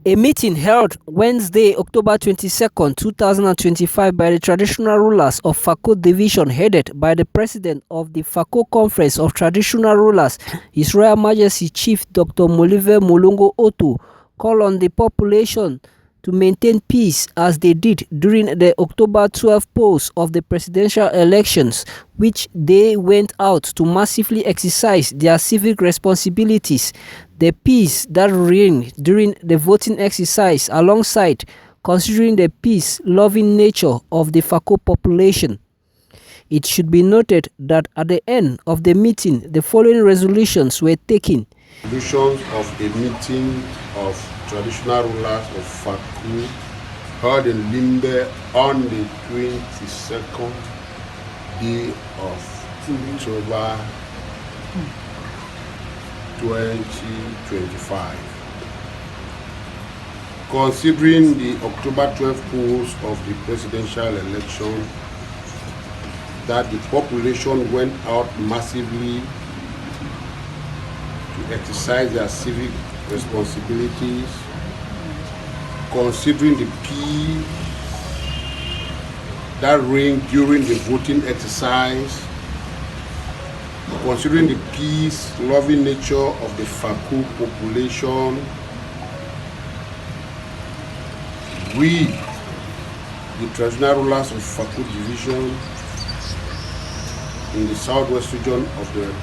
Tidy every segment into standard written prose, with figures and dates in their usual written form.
A meeting held Wednesday, October 22, 2025 by the traditional rulers of Fako Division headed by the President of the Fako Conference of Traditional Rulers, His Royal Majesty Chief Dr. Molive Molongo Oto, called on the population to maintain peace as they did during the October 12 polls of the presidential elections, which they went out to massively exercise their civic responsibilities. The peace that reigned during the voting exercise alongside considering the peace-loving nature of the Fako population. It should be noted that at the end of the meeting, the following resolutions were taken. Resolutions of a meeting of traditional rulers of Fako held in Limbe on the 22nd day of October 2025. Considering the October 12 polls of the presidential election, that the population went out massively to exercise their civic responsibilities, considering the peace that reigned during the voting exercise, considering the peace-loving nature of the Fako population, we, the traditional rulers of Fako Division in the southwest region of the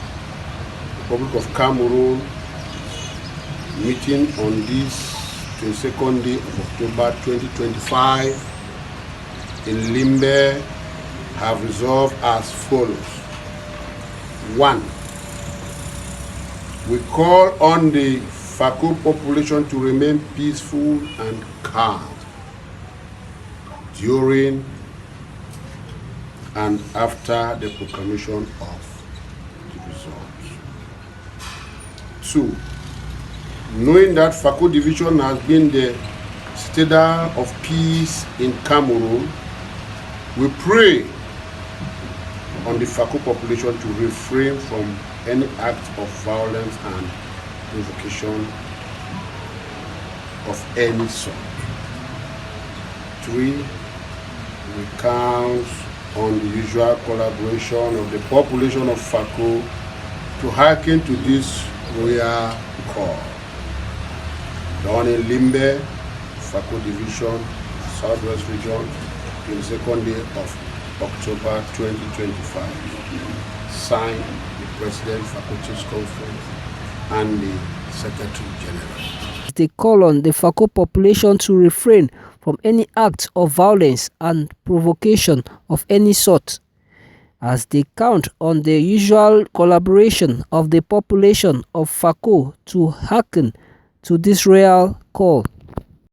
Republic of Cameroon, meeting on this 22nd day of October 2025 in Limbe, have resolved as follows. 1. We call on the Fako population to remain peaceful and calm during and after the proclamation of the results. 2. Knowing that Fako Division has been the citadel of peace in Cameroon, we pray on the Fako population to refrain from any act of violence and provocation of any sort. 3. We count on the usual collaboration of the population of Fako to hearken to this royal call. Down in Limbe, Fako Division, Southwest Region, 22nd day of October 2025. Signed the President, Fako Chiefs Conference, and the Secretary General. They call on the Fako population to refrain from any act of violence and provocation of any sort, as they count on the usual collaboration of the population of Fako to hearken to this royal call.